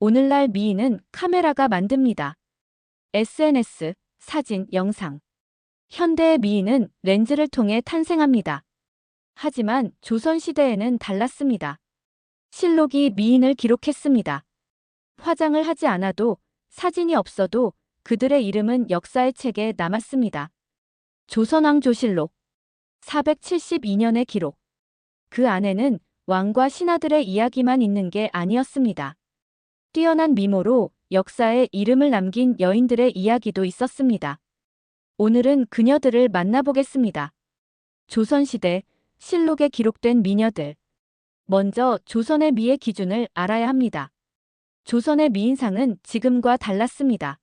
오늘날 미인은 카메라가 만듭니다. SNS, 사진, 영상. 현대의 미인은 렌즈를 통해 탄생합니다. 하지만 조선시대에는 달랐습니다. 실록이 미인을 기록했습니다. 화장을 하지 않아도, 사진이 없어도 그들의 이름은 역사의 책에 남았습니다. 조선왕조실록 472년의 기록. 그 안에는 왕과 신하들의 이야기만 있는 게 아니었습니다. 뛰어난 미모로 역사에 이름을 남긴 여인들의 이야기도 있었습니다. 오늘은 그녀들을 만나보겠습니다. 조선시대 실록에 기록된 미녀들. 먼저 조선의 미의 기준을 알아야 합니다. 조선의 미인상은 지금과 달랐습니다.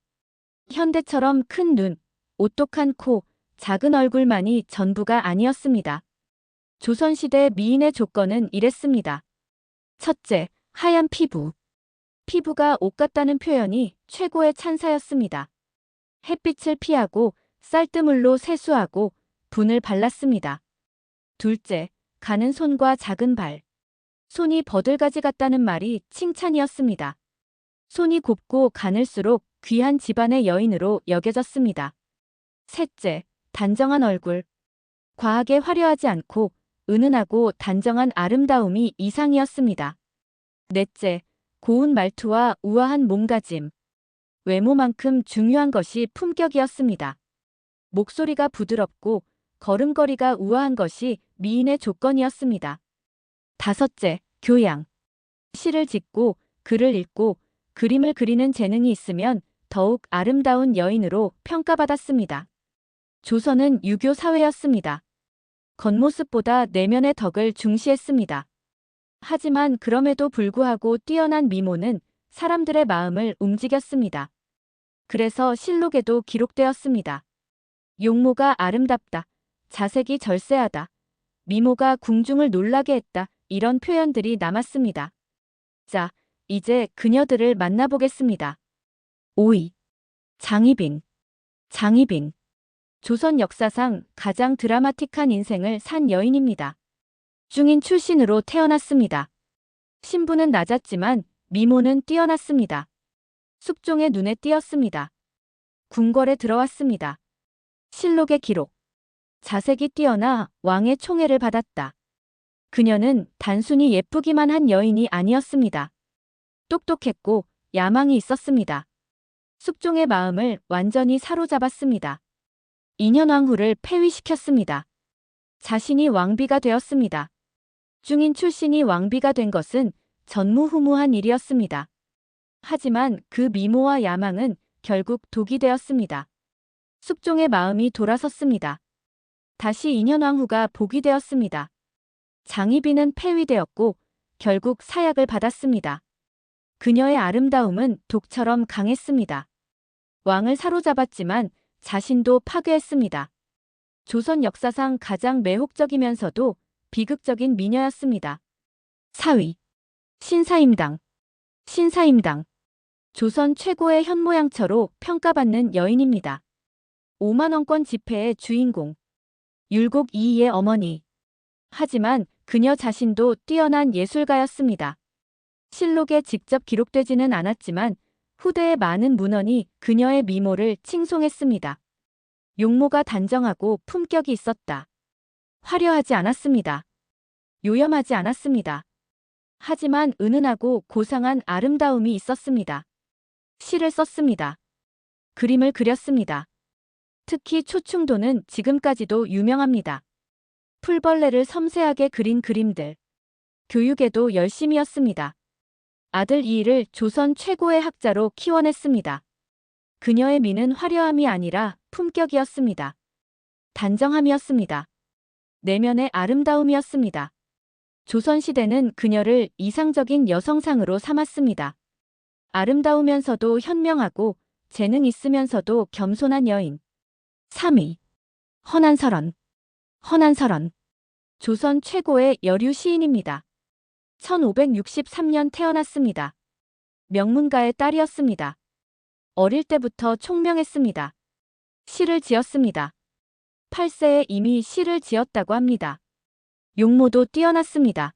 현대처럼 큰 눈, 오똑한 코, 작은 얼굴만이 전부가 아니었습니다. 조선시대 미인의 조건은 이랬습니다. 첫째, 하얀 피부. 피부가 옷 같다는 표현이 최고의 찬사였습니다. 햇빛을 피하고 쌀뜨물로 세수하고 분을 발랐습니다. 둘째, 가는 손과 작은 발. 손이 버들가지 같다는 말이 칭찬이었습니다. 손이 곱고 가늘수록 귀한 집안의 여인으로 여겨졌습니다. 셋째, 단정한 얼굴. 과하게 화려하지 않고 은은하고 단정한 아름다움이 이상이었습니다. 넷째, 고운 말투와 우아한 몸가짐. 외모만큼 중요한 것이 품격이었습니다. 목소리가 부드럽고 걸음걸이가 우아한 것이 미인의 조건이었습니다. 다섯째, 교양. 시를 짓고 글을 읽고 그림을 그리는 재능이 있으면 더욱 아름다운 여인으로 평가받았습니다. 조선은 유교 사회였습니다. 겉모습보다 내면의 덕을 중시했습니다. 하지만 그럼에도 불구하고 뛰어난 미모는 사람들의 마음을 움직였습니다. 그래서 실록에도 기록되었습니다. 용모가 아름답다. 자색이 절세하다. 미모가 궁중을 놀라게 했다. 이런 표현들이 남았습니다. 자, 이제 그녀들을 만나보겠습니다. 5위. 장희빈. 장희빈. 조선 역사상 가장 드라마틱한 인생을 산 여인입니다. 중인 출신으로 태어났습니다. 신분은 낮았지만 미모는 뛰어났습니다. 숙종의 눈에 띄었습니다. 궁궐에 들어왔습니다. 실록의 기록. 자색이 뛰어나 왕의 총애를 받았다. 그녀는 단순히 예쁘기만 한 여인이 아니었습니다. 똑똑했고 야망이 있었습니다. 숙종의 마음을 완전히 사로잡았습니다. 인현왕후를 폐위시켰습니다. 자신이 왕비가 되었습니다. 중인 출신이 왕비가 된 것은 전무후무한 일이었습니다. 하지만 그 미모와 야망은 결국 독이 되었습니다. 숙종의 마음이 돌아섰습니다. 다시 인현왕후가 복이 되었습니다. 장희빈은 폐위되었고 결국 사약을 받았습니다. 그녀의 아름다움은 독처럼 강했습니다. 왕을 사로잡았지만 자신도 파괴했습니다. 조선 역사상 가장 매혹적이면서도 비극적인 미녀였습니다. 4위. 신사임당. 신사임당. 조선 최고의 현모양처로 평가받는 여인입니다. 5만원권 지폐의 주인공. 율곡 이이의 어머니. 하지만 그녀 자신도 뛰어난 예술가였습니다. 실록에 직접 기록되지는 않았지만 후대의 많은 문헌이 그녀의 미모를 칭송했습니다. 용모가 단정하고 품격이 있었다. 화려하지 않았습니다. 요염하지 않았습니다. 하지만 은은하고 고상한 아름다움이 있었습니다. 시를 썼습니다. 그림을 그렸습니다. 특히 초충도는 지금까지도 유명합니다. 풀벌레를 섬세하게 그린 그림들. 교육에도 열심이었습니다. 아들 이의를 조선 최고의 학자로 키워냈습니다. 그녀의 미는 화려함이 아니라 품격이었습니다. 단정함이었습니다. 내면의 아름다움이었습니다. 조선시대는 그녀를 이상적인 여성상으로 삼았습니다. 아름다우면서도 현명하고 재능 있으면서도 겸손한 여인. 3위. 허난설원. 허난설원. 조선 최고의 여류 시인입니다. 1563년 태어났습니다. 명문가의 딸이었습니다. 어릴 때부터 총명했습니다. 시를 지었습니다. 8세에 이미 시를 지었다고 합니다. 용모도 뛰어났습니다.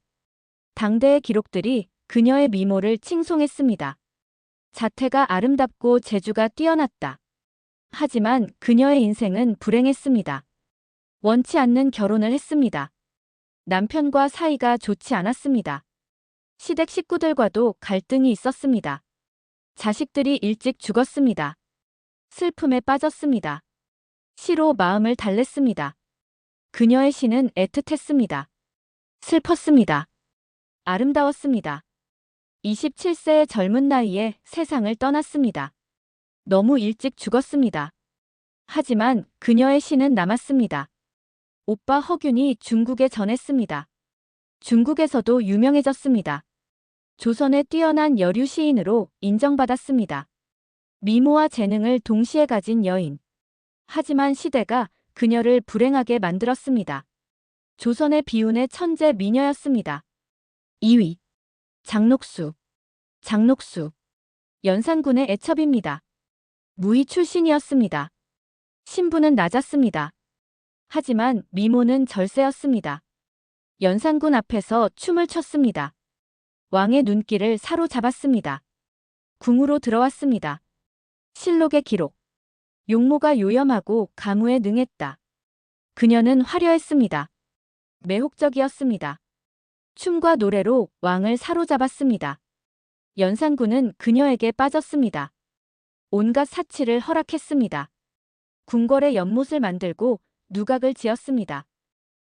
당대의 기록들이 그녀의 미모를 칭송했습니다. 자태가 아름답고 재주가 뛰어났다. 하지만 그녀의 인생은 불행했습니다. 원치 않는 결혼을 했습니다. 남편과 사이가 좋지 않았습니다. 시댁 식구들과도 갈등이 있었습니다. 자식들이 일찍 죽었습니다. 슬픔에 빠졌습니다. 시로 마음을 달랬습니다. 그녀의 시는 애틋했습니다. 슬펐습니다. 아름다웠습니다. 27세의 젊은 나이에 세상을 떠났습니다. 너무 일찍 죽었습니다. 하지만 그녀의 시는 남았습니다. 오빠 허균이 중국에 전했습니다. 중국에서도 유명해졌습니다. 조선의 뛰어난 여류 시인으로 인정받았습니다. 미모와 재능을 동시에 가진 여인. 하지만 시대가 그녀를 불행하게 만들었습니다. 조선의 비운의 천재 미녀였습니다. 2위. 장록수. 장록수. 연산군의 애첩입니다. 무의 출신이었습니다. 신분은 낮았습니다. 하지만 미모는 절세였습니다. 연산군 앞에서 춤을 췄습니다. 왕의 눈길을 사로잡았습니다. 궁으로 들어왔습니다. 실록의 기록. 용모가 요염하고 가무에 능했다. 그녀는 화려했습니다. 매혹적이었습니다. 춤과 노래로 왕을 사로잡았습니다. 연산군은 그녀에게 빠졌습니다. 온갖 사치를 허락했습니다. 궁궐의 연못을 만들고 누각을 지었습니다.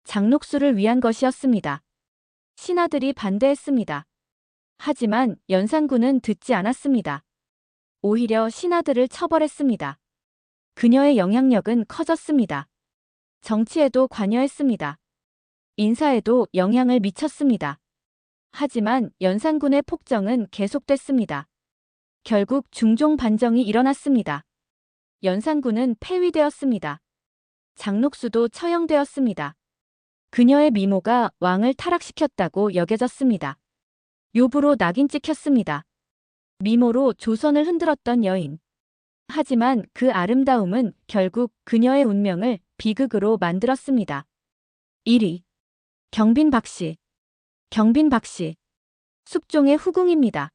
장록수를 위한 것이었습니다. 신하들이 반대했습니다. 하지만 연산군은 듣지 않았습니다. 오히려 신하들을 처벌했습니다. 그녀의 영향력은 커졌습니다. 정치에도 관여했습니다. 인사에도 영향을 미쳤습니다. 하지만 연산군의 폭정은 계속됐습니다. 결국 중종 반정이 일어났습니다. 연산군은 폐위되었습니다. 장록수도 처형되었습니다. 그녀의 미모가 왕을 타락시켰다고 여겨졌습니다. 요부로 낙인 찍혔습니다. 미모로 조선을 흔들었던 여인. 하지만 그 아름다움은 결국 그녀의 운명을 비극으로 만들었습니다. 1위. 경빈 박씨. 경빈 박씨. 숙종의 후궁입니다.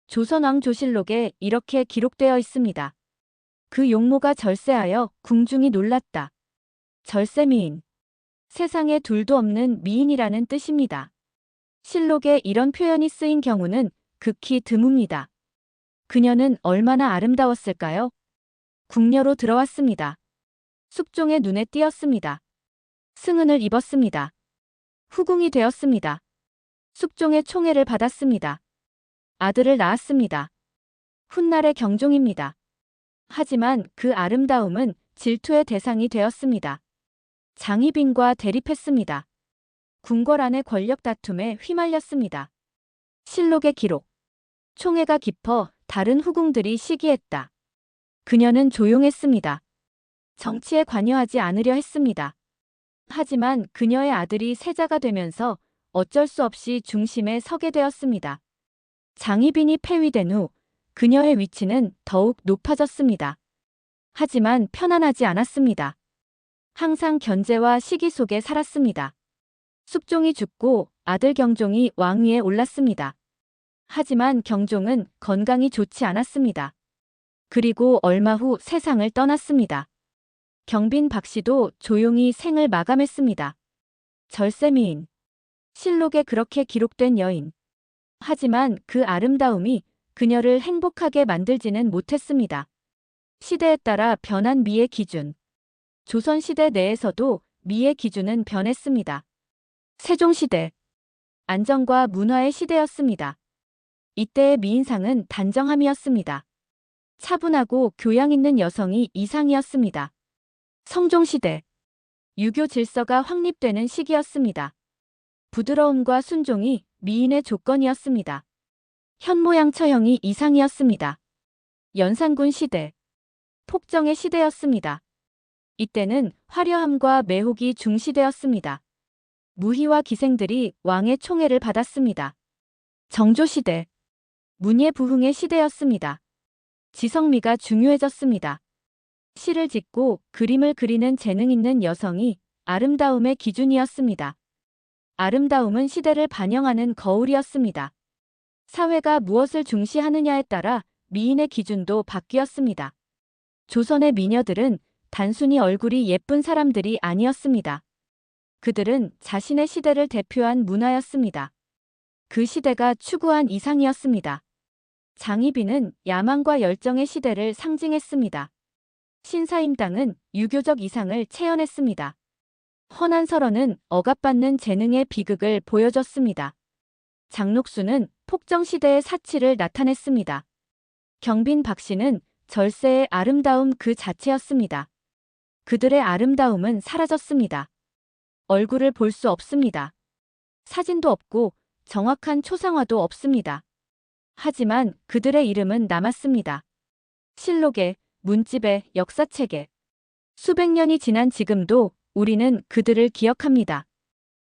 조선왕조실록에 이렇게 기록되어 있습니다. 그 용모가 절세하여 궁중이 놀랐다. 절세미인. 세상에 둘도 없는 미인이라는 뜻입니다. 실록에 이런 표현이 쓰인 경우는 극히 드뭅니다. 그녀는 얼마나 아름다웠을까요? 궁녀로 들어왔습니다. 숙종의 눈에 띄었습니다. 승은을 입었습니다. 후궁이 되었습니다. 숙종의 총애를 받았습니다. 아들을 낳았습니다. 훗날의 경종입니다. 하지만 그 아름다움은 질투의 대상이 되었습니다. 장희빈과 대립했습니다. 궁궐 안의 권력 다툼에 휘말렸습니다. 실록의 기록. 총애가 깊어 다른 후궁들이 시기했다. 그녀는 조용했습니다. 정치에 관여하지 않으려 했습니다. 하지만 그녀의 아들이 세자가 되면서 어쩔 수 없이 중심에 서게 되었습니다. 장희빈이 폐위된 후 그녀의 위치는 더욱 높아졌습니다. 하지만 편안하지 않았습니다. 항상 견제와 시기 속에 살았습니다. 숙종이 죽고 아들 경종이 왕위에 올랐습니다. 하지만 경종은 건강이 좋지 않았습니다. 그리고 얼마 후 세상을 떠났습니다. 경빈 박씨도 조용히 생을 마감했습니다. 절세미인. 실록에 그렇게 기록된 여인. 하지만 그 아름다움이 그녀를 행복하게 만들지는 못했습니다. 시대에 따라 변한 미의 기준. 조선시대 내에서도 미의 기준은 변했습니다. 세종시대. 안정과 문화의 시대였습니다. 이때의 미인상은 단정함이었습니다. 차분하고 교양 있는 여성이 이상이었습니다. 성종시대. 유교 질서가 확립되는 시기였습니다. 부드러움과 순종이 미인의 조건이었습니다. 현모양 처형이 이상이었습니다. 연산군 시대. 폭정의 시대였습니다. 이때는 화려함과 매혹이 중시되었습니다. 무희와 기생들이 왕의 총애를 받았습니다. 정조시대. 문예부흥의 시대였습니다. 지성미가 중요해졌습니다. 시를 짓고 그림을 그리는 재능 있는 여성이 아름다움의 기준이었습니다. 아름다움은 시대를 반영하는 거울이었습니다. 사회가 무엇을 중시하느냐에 따라 미인의 기준도 바뀌었습니다. 조선의 미녀들은 단순히 얼굴이 예쁜 사람들이 아니었습니다. 그들은 자신의 시대를 대표한 문화였습니다. 그 시대가 추구한 이상이었습니다. 장희빈은 야망과 열정의 시대를 상징했습니다. 신사임당은 유교적 이상을 체현했습니다. 허난설원은 억압받는 재능의 비극을 보여줬습니다. 장록수는 폭정시대의 사치를 나타냈습니다. 경빈 박씨는 절세의 아름다움 그 자체였습니다. 그들의 아름다움은 사라졌습니다. 얼굴을 볼 수 없습니다. 사진도 없고 정확한 초상화도 없습니다. 하지만 그들의 이름은 남았습니다. 실록에, 문집에, 역사책에. 수백 년이 지난 지금도 우리는 그들을 기억합니다.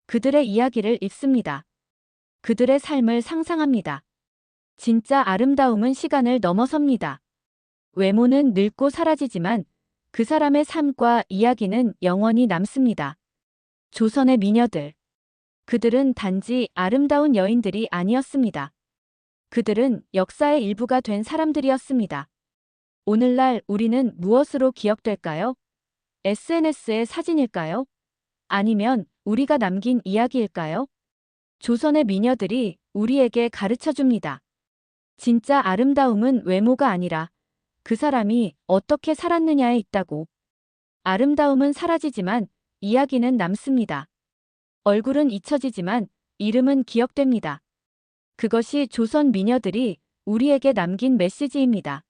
그들의 이야기를 읽습니다. 그들의 삶을 상상합니다. 진짜 아름다움은 시간을 넘어섭니다. 외모는 늙고 사라지지만 그 사람의 삶과 이야기는 영원히 남습니다. 조선의 미녀들. 그들은 단지 아름다운 여인들이 아니었습니다. 그들은 역사의 일부가 된 사람들이었습니다. 오늘날 우리는 무엇으로 기억될까요? SNS의 사진일까요? 아니면 우리가 남긴 이야기일까요? 조선의 미녀들이 우리에게 가르쳐줍니다. 진짜 아름다움은 외모가 아니라 그 사람이 어떻게 살았느냐에 있다고. 아름다움은 사라지지만 이야기는 남습니다. 얼굴은 잊혀지지만 이름은 기억됩니다. 그것이 조선 미녀들이 우리에게 남긴 메시지입니다.